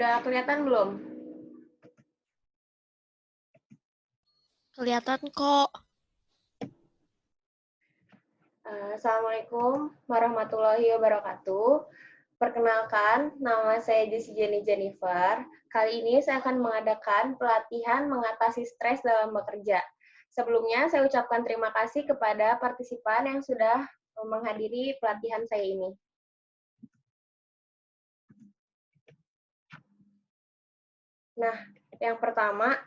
Udah kelihatan belum? Kelihatan kok. Assalamualaikum warahmatullahi wabarakatuh. Perkenalkan, nama saya Jessie Jenny Jennifer. Kali ini saya akan mengadakan pelatihan mengatasi stres dalam bekerja. Sebelumnya, saya ucapkan terima kasih kepada partisipan yang sudah menghadiri pelatihan saya ini. Nah, yang pertama,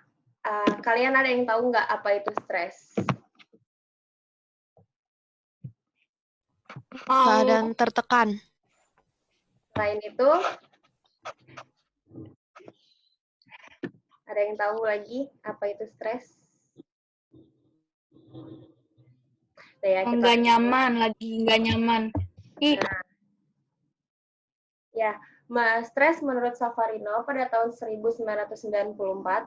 kalian ada yang tahu nggak apa itu stres? Keadaan tertekan. Selain itu, ada yang tahu lagi apa itu stres? Nggak nyaman, lagi nggak nyaman. Nah, ya, stres menurut Savarino pada tahun 1994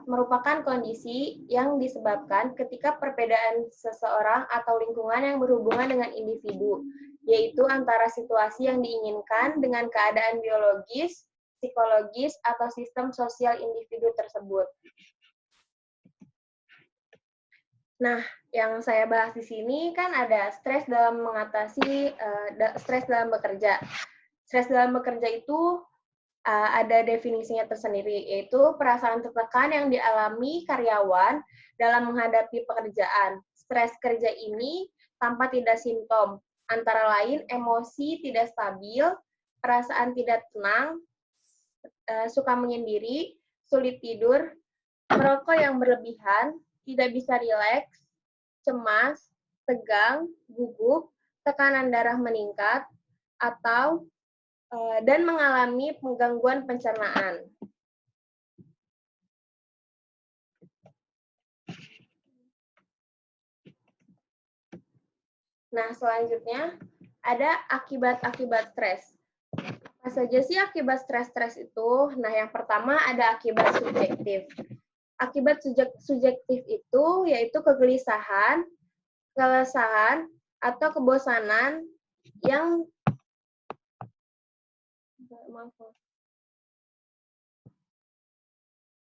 merupakan kondisi yang disebabkan ketika perbedaan seseorang atau lingkungan yang berhubungan dengan individu, yaitu antara situasi yang diinginkan dengan keadaan biologis, psikologis, atau sistem sosial individu tersebut. Nah, yang saya bahas di sini kan ada stres dalam mengatasi stres dalam bekerja. Stres dalam bekerja itu ada definisinya tersendiri, yaitu perasaan tertekan yang dialami karyawan dalam menghadapi pekerjaan. Stres kerja ini tanpa tidak simptom, antara lain emosi tidak stabil, perasaan tidak tenang, suka menyendiri, sulit tidur, merokok yang berlebihan, tidak bisa rileks, cemas, tegang, gugup, tekanan darah meningkat, atau dan mengalami gangguan pencernaan. Nah, selanjutnya ada akibat-akibat stres. Apa saja sih akibat stres itu? Nah, yang pertama ada akibat subjektif. Akibat subjektif itu yaitu kegelisahan, kelelahan, atau kebosanan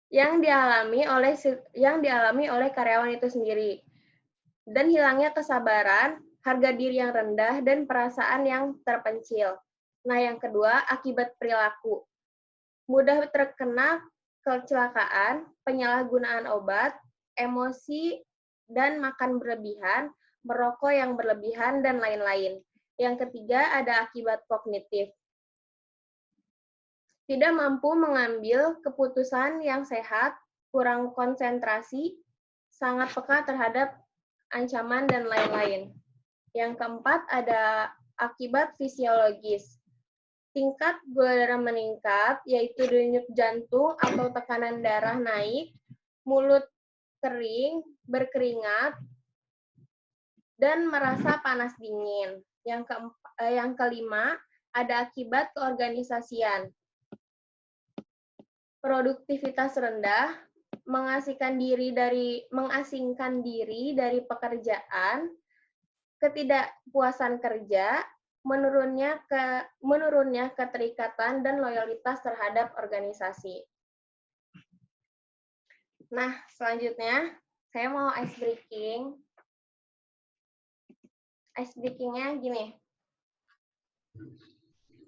yang dialami oleh karyawan itu sendiri, dan hilangnya kesabaran, harga diri yang rendah, dan perasaan yang terpencil. Nah, yang kedua, akibat perilaku. Mudah terkena kecelakaan, penyalahgunaan obat, emosi, dan makan berlebihan, merokok yang berlebihan, dan lain-lain. Yang ketiga, ada akibat kognitif. Tidak mampu mengambil keputusan yang sehat, kurang konsentrasi, sangat peka terhadap ancaman, dan lain-lain. Yang keempat, ada akibat fisiologis. Tingkat gula darah meningkat, yaitu denyut jantung atau tekanan darah naik, mulut kering, berkeringat, dan merasa panas dingin. Yang kelima, ada akibat keorganisasian. Produktivitas rendah, mengasingkan diri dari pekerjaan, ketidakpuasan kerja, menurunnya keterikatan dan loyalitas terhadap organisasi. Nah, selanjutnya saya mau ice breaking. Ice breaking-nya gini.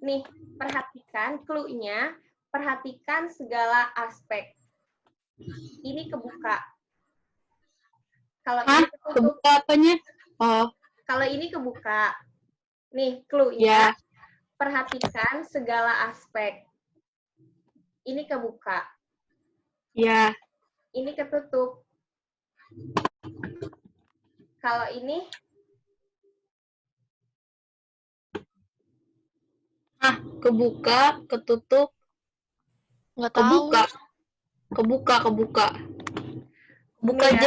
Nih, perhatikan clue-nya, perhatikan segala aspek. Ini kebuka. Kalau ini ketutup. Kebuka apanya? Oh. Kalau ini kebuka. Nih, clue-nya. Ya. Perhatikan segala aspek. Ini kebuka. Ya. Ini ketutup. Kalau ini kebuka, ketutup. Nggak tahu. Kebuka. Buka ya. J.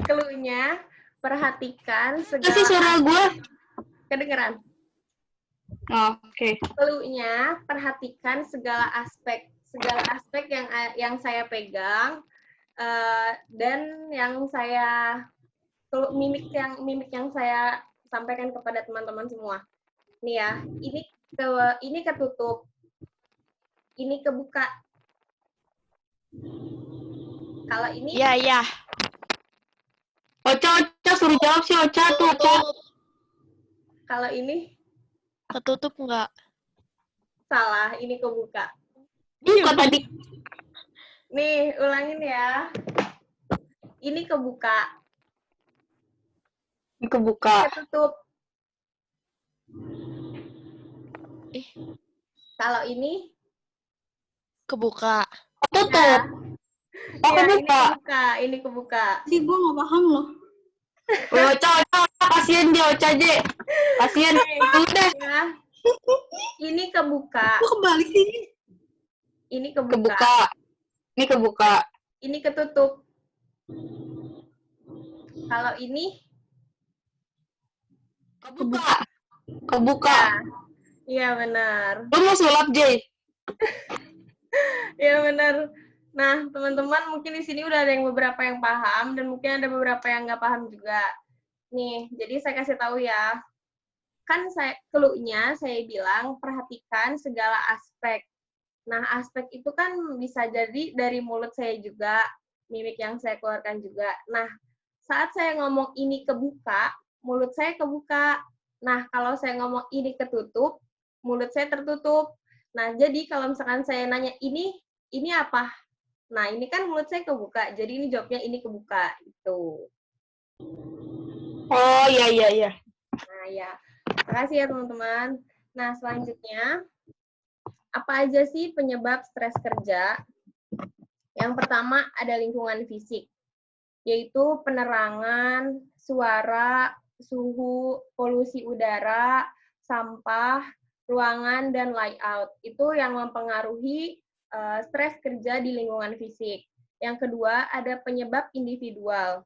Clue-nya, perhatikan segala. Kasih suara gue. Kedengeran? Oh, oke. Clue-nya, perhatikan segala aspek yang saya pegang, dan yang saya mimik yang saya sampaikan kepada teman-teman semua. Nih ya, ini ketutup, ini kebuka. Kalau ini Iya, iya. Ocha, suruh jawab sih Ocha tuh, Ocha. Tutup. kalau ini Ketutup nggak? salah, ini kebuka. Buka tadi. Nih, ulangin ya. Ini kebuka. Ini kebuka. Ketutup. Ih, Kalau ini kebuka. Tutup. Oh, ya, ini kebuka. kebuka. Ini kebuka. Sih, gue nggak paham loh. Woi, Ocha, kasihan dia Ocha aja. Kasihan. Dulu deh. Ya. Ini kebuka. Kok kebalik sih? Ini kebuka. Kebuka. Ini kebuka. Ini ketutup. Kalau ini Kebuka. Kebuka. ya. Iya, benar. Lu mau sulap, Jay? Iya, benar. Nah, teman-teman mungkin di sini udah ada yang beberapa yang paham dan mungkin ada beberapa yang nggak paham juga. Nih, jadi saya kasih tahu ya. Kan clue-nya saya bilang perhatikan segala aspek. Nah, aspek itu kan bisa jadi dari mulut saya juga, mimik yang saya keluarkan juga. Nah, saat saya ngomong ini kebuka, mulut saya kebuka. Nah, kalau saya ngomong ini ketutup, mulut saya tertutup. Nah, jadi kalau misalkan saya nanya ini apa? Nah, ini kan mulut saya kebuka, jadi ini jawabnya ini kebuka, gitu. Oh, iya. Nah, ya. Makasih ya, teman-teman. Nah, selanjutnya, apa aja sih penyebab stres kerja? Yang pertama ada lingkungan fisik, yaitu penerangan, suara, suhu, polusi udara, sampah, ruangan, dan layout. Itu yang mempengaruhi stres kerja di lingkungan fisik. Yang kedua, ada penyebab individual,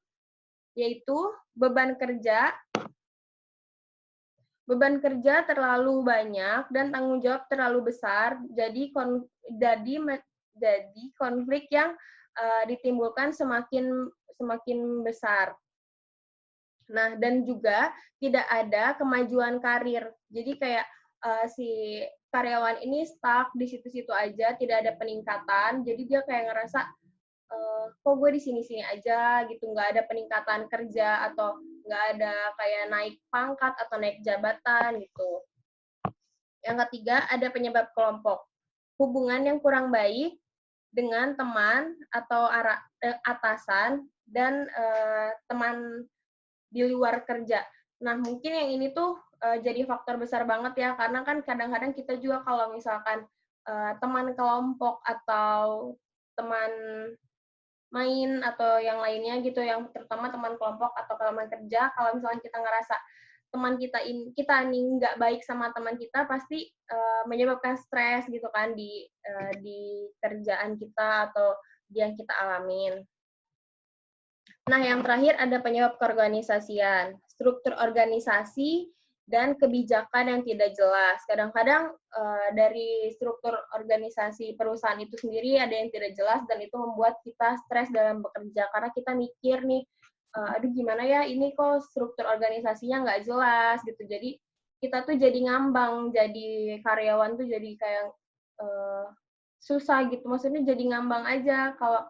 yaitu beban kerja terlalu banyak dan tanggung jawab terlalu besar, jadi konflik yang ditimbulkan semakin besar. Nah, dan juga tidak ada kemajuan karir. Jadi kayak si karyawan ini stuck di situ-situ aja, tidak ada peningkatan. Jadi dia kayak ngerasa kok gue di sini-sini aja gitu, nggak ada peningkatan kerja atau nggak ada kayak naik pangkat atau naik jabatan gitu. Yang ketiga ada penyebab kelompok, hubungan yang kurang baik dengan teman atau atasan dan teman di luar kerja. Nah, mungkin yang ini tuh jadi faktor besar banget ya, karena kan kadang-kadang kita juga kalau misalkan teman kelompok atau teman main atau yang lainnya gitu, yang terutama teman kelompok atau teman kerja, kalau misalkan kita ngerasa teman kita ini nggak baik sama teman kita, pasti menyebabkan stres gitu kan di kerjaan kita atau yang kita alamin. Nah, yang terakhir ada penyebab keorganisasian, struktur organisasi dan kebijakan yang tidak jelas. Kadang-kadang dari struktur organisasi perusahaan itu sendiri ada yang tidak jelas dan itu membuat kita stres dalam bekerja karena kita mikir nih, aduh gimana ya ini kok struktur organisasinya nggak jelas gitu. Jadi kita tuh jadi ngambang, jadi karyawan tuh jadi kayak susah gitu. Maksudnya jadi ngambang aja kalau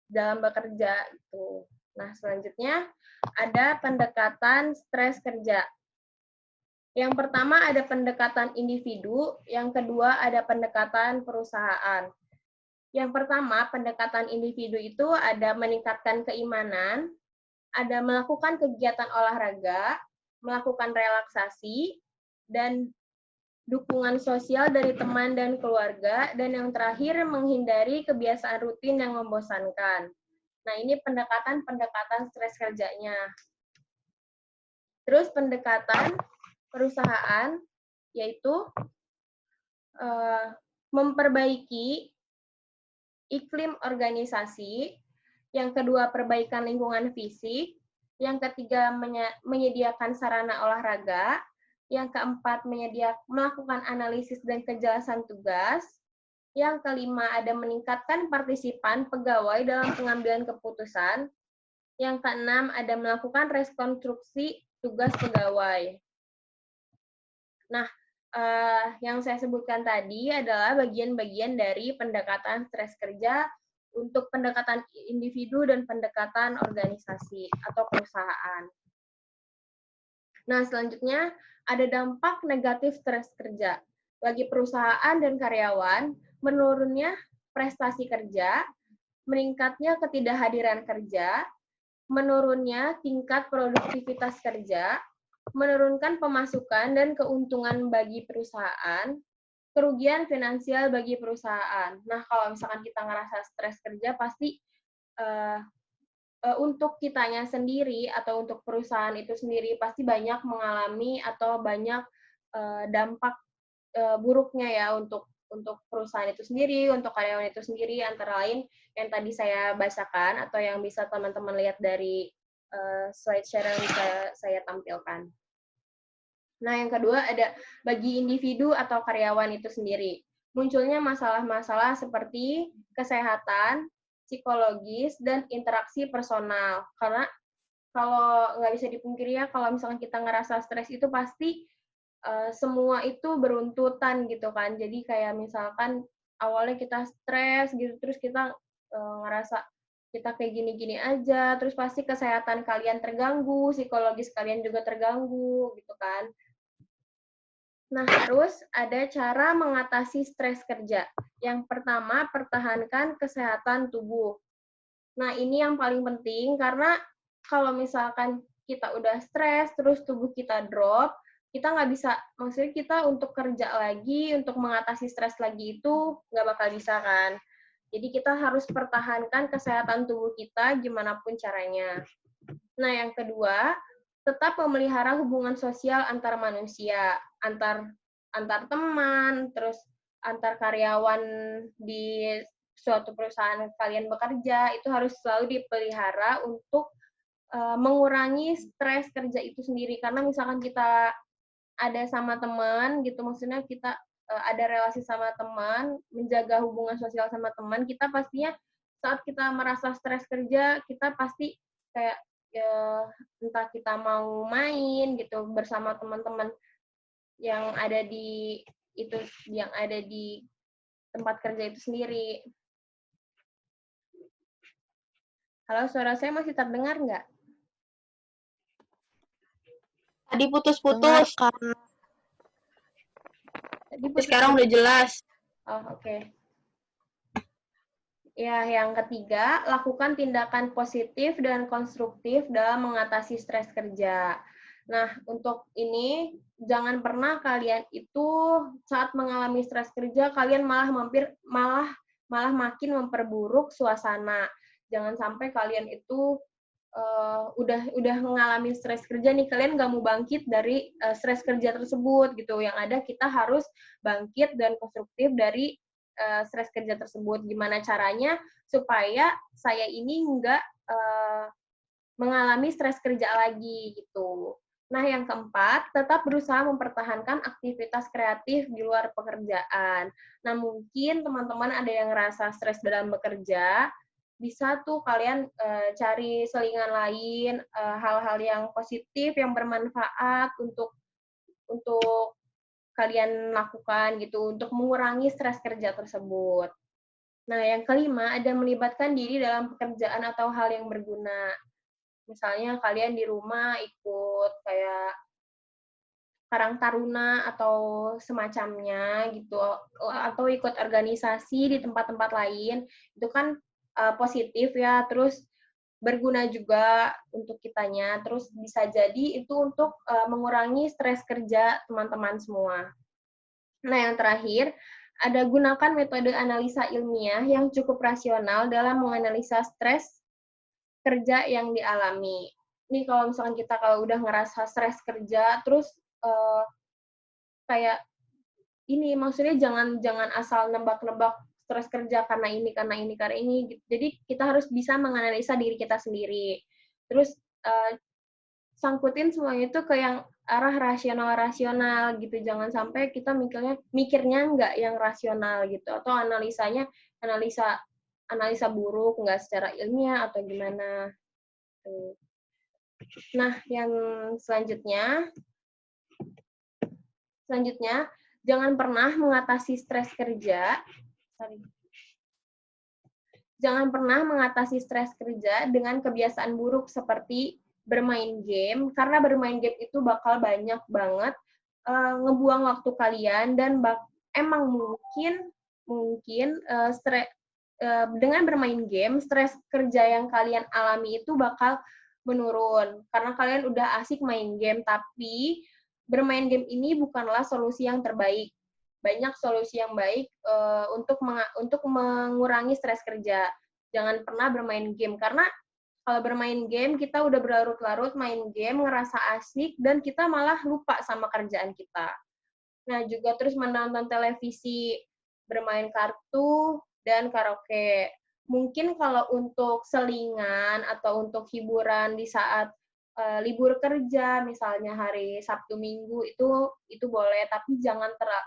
dalam bekerja itu. Nah, selanjutnya ada pendekatan stres kerja. Yang pertama ada pendekatan individu, yang kedua ada pendekatan perusahaan. Yang pertama, pendekatan individu itu ada meningkatkan keimanan, ada melakukan kegiatan olahraga, melakukan relaksasi, dan dukungan sosial dari teman dan keluarga, dan yang terakhir menghindari kebiasaan rutin yang membosankan. Nah, ini pendekatan stres kerjanya. Terus pendekatan perusahaan, yaitu memperbaiki iklim organisasi, yang kedua perbaikan lingkungan fisik, yang ketiga menyediakan sarana olahraga, yang keempat melakukan analisis dan kejelasan tugas, yang kelima ada meningkatkan partisipan pegawai dalam pengambilan keputusan, yang keenam ada melakukan rekonstruksi tugas pegawai. Nah, yang saya sebutkan tadi adalah bagian-bagian dari pendekatan stres kerja untuk pendekatan individu dan pendekatan organisasi atau perusahaan. Nah, selanjutnya ada dampak negatif stres kerja. Bagi perusahaan dan karyawan, menurunnya prestasi kerja, meningkatnya ketidakhadiran kerja, menurunnya tingkat produktivitas kerja, menurunkan pemasukan dan keuntungan bagi perusahaan, kerugian finansial bagi perusahaan. Nah, kalau misalkan kita ngerasa stres kerja, pasti untuk kitanya sendiri atau untuk perusahaan itu sendiri pasti banyak mengalami atau banyak dampak buruknya ya untuk perusahaan itu sendiri, untuk karyawan itu sendiri, antara lain yang tadi saya bacakan atau yang bisa teman-teman lihat dari slide share yang saya tampilkan. Nah, yang kedua ada bagi individu atau karyawan itu sendiri. Munculnya masalah-masalah seperti kesehatan, psikologis, dan interaksi personal. Karena kalau nggak bisa dipungkiri ya, kalau misalkan kita ngerasa stres itu pasti semua itu beruntutan gitu kan. Jadi kayak misalkan awalnya kita stres gitu, terus kita ngerasa kita kayak gini-gini aja, terus pasti kesehatan kalian terganggu, psikologis kalian juga terganggu gitu kan. Nah, terus ada cara mengatasi stres kerja. Yang pertama, pertahankan kesehatan tubuh. Nah, ini yang paling penting karena kalau misalkan kita udah stres, terus tubuh kita drop, kita nggak bisa, maksudnya kita untuk kerja lagi, untuk mengatasi stres lagi itu nggak bakal bisa kan. Jadi kita harus pertahankan kesehatan tubuh kita gimana pun caranya. Nah, yang kedua, tetap memelihara hubungan sosial antar manusia, antar teman, terus antar karyawan di suatu perusahaan kalian bekerja, itu harus selalu dipelihara untuk mengurangi stres kerja itu sendiri. Karena misalkan kita ada sama teman gitu, maksudnya kita ada relasi sama teman, menjaga hubungan sosial sama teman, kita pastinya saat kita merasa stres kerja, kita pasti kayak ya, entah kita mau main gitu bersama teman-teman yang ada di tempat kerja itu sendiri. Halo, suara saya masih terdengar nggak? Tadi Dengar, putus-putus. Kak. Tadi Tapi sekarang udah jelas. Oh, oke. Ya, yang ketiga, lakukan tindakan positif dan konstruktif dalam mengatasi stres kerja. Nah, untuk ini, jangan pernah kalian itu saat mengalami stres kerja, kalian malah makin memperburuk suasana. Jangan sampai kalian itu udah mengalami stres kerja nih, kalian nggak mau bangkit dari stres kerja tersebut gitu. Yang ada kita harus bangkit dan konstruktif dari stres kerja tersebut. Gimana caranya supaya saya ini nggak mengalami stres kerja lagi gitu. Nah, yang keempat, tetap berusaha mempertahankan aktivitas kreatif di luar pekerjaan. Nah, mungkin teman-teman ada yang ngerasa stres dalam bekerja, bisa tuh kalian cari selingan lain, hal-hal yang positif, yang bermanfaat untuk kalian lakukan gitu, untuk mengurangi stres kerja tersebut. Nah, yang kelima, ada melibatkan diri dalam pekerjaan atau hal yang berguna. Misalnya kalian di rumah ikut kayak Karang Taruna atau semacamnya gitu, atau ikut organisasi di tempat-tempat lain, itu kan positif ya, terus berguna juga untuk kitanya, terus bisa jadi itu untuk mengurangi stres kerja teman-teman semua. Nah, yang terakhir, ada gunakan metode analisa ilmiah yang cukup rasional dalam menganalisa stres kerja yang dialami. Ini kalau misalkan kita kalau udah ngerasa stres kerja, terus kayak ini, maksudnya jangan asal nebak-nebak stres kerja karena ini, karena ini, karena ini. Jadi kita harus bisa menganalisa diri kita sendiri. Terus sangkutin semuanya itu ke yang arah rasional-rasional gitu. Jangan sampai kita mikirnya nggak yang rasional gitu, atau analisa buruk, nggak secara ilmiah atau gimana. Nah, yang selanjutnya Jangan pernah mengatasi stres kerja. Jangan pernah mengatasi stres kerja dengan kebiasaan buruk seperti bermain game, karena bermain game itu bakal banyak banget ngebuang waktu kalian dan emang mungkin dengan bermain game stres kerja yang kalian alami itu bakal menurun karena kalian udah asik main game, tapi bermain game ini bukanlah solusi yang terbaik. Banyak solusi yang baik untuk mengurangi stres kerja. Jangan pernah bermain game karena kalau bermain game, kita udah berlarut-larut main game, ngerasa asik, dan kita malah lupa sama kerjaan kita. Nah, juga terus menonton televisi, bermain kartu, dan karaoke. Mungkin kalau untuk selingan atau untuk hiburan di saat libur kerja, misalnya hari Sabtu Minggu, itu boleh, tapi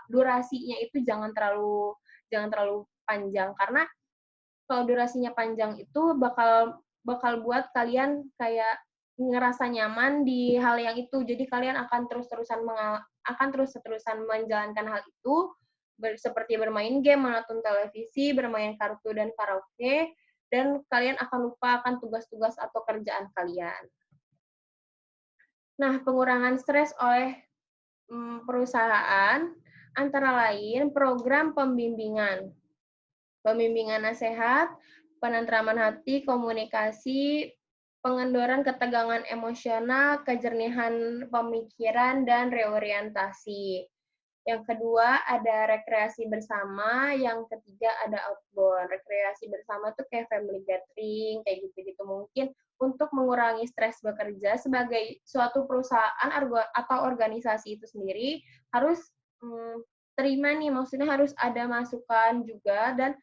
durasinya itu jangan terlalu panjang, karena kalau durasinya panjang itu bakal buat kalian kayak ngerasa nyaman di hal yang itu. Jadi kalian akan terus-terusan menjalankan hal itu seperti bermain game, menonton televisi, bermain kartu dan karaoke, dan kalian akan lupa akan tugas-tugas atau kerjaan kalian. Nah, pengurangan stres oleh perusahaan antara lain program pembimbingan nasihat, penentraman hati, komunikasi, pengendoran ketegangan emosional, kejernihan pemikiran, dan reorientasi. Yang kedua ada rekreasi bersama, yang ketiga ada outbound. Rekreasi bersama tuh kayak family gathering, kayak gitu-gitu. Mungkin untuk mengurangi stres bekerja sebagai suatu perusahaan atau organisasi itu sendiri harus terima nih, maksudnya harus ada masukan juga dan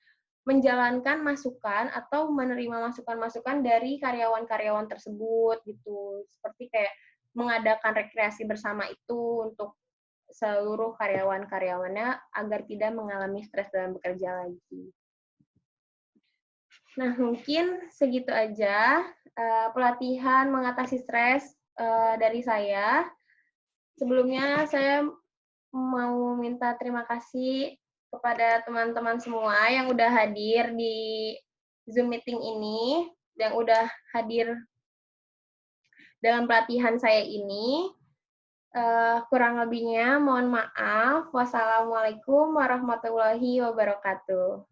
menjalankan masukan atau menerima masukan-masukan dari karyawan-karyawan tersebut gitu. Seperti kayak mengadakan rekreasi bersama itu untuk seluruh karyawan-karyawannya agar tidak mengalami stres dalam bekerja lagi. Nah, mungkin segitu aja pelatihan mengatasi stres dari saya. Sebelumnya saya mau minta terima kasih kepada teman-teman semua yang udah hadir di Zoom meeting ini, yang udah hadir dalam pelatihan saya ini. Kurang lebihnya mohon maaf. Wassalamualaikum warahmatullahi wabarakatuh.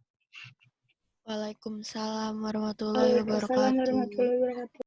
Waalaikumsalam warahmatullahi wabarakatuh.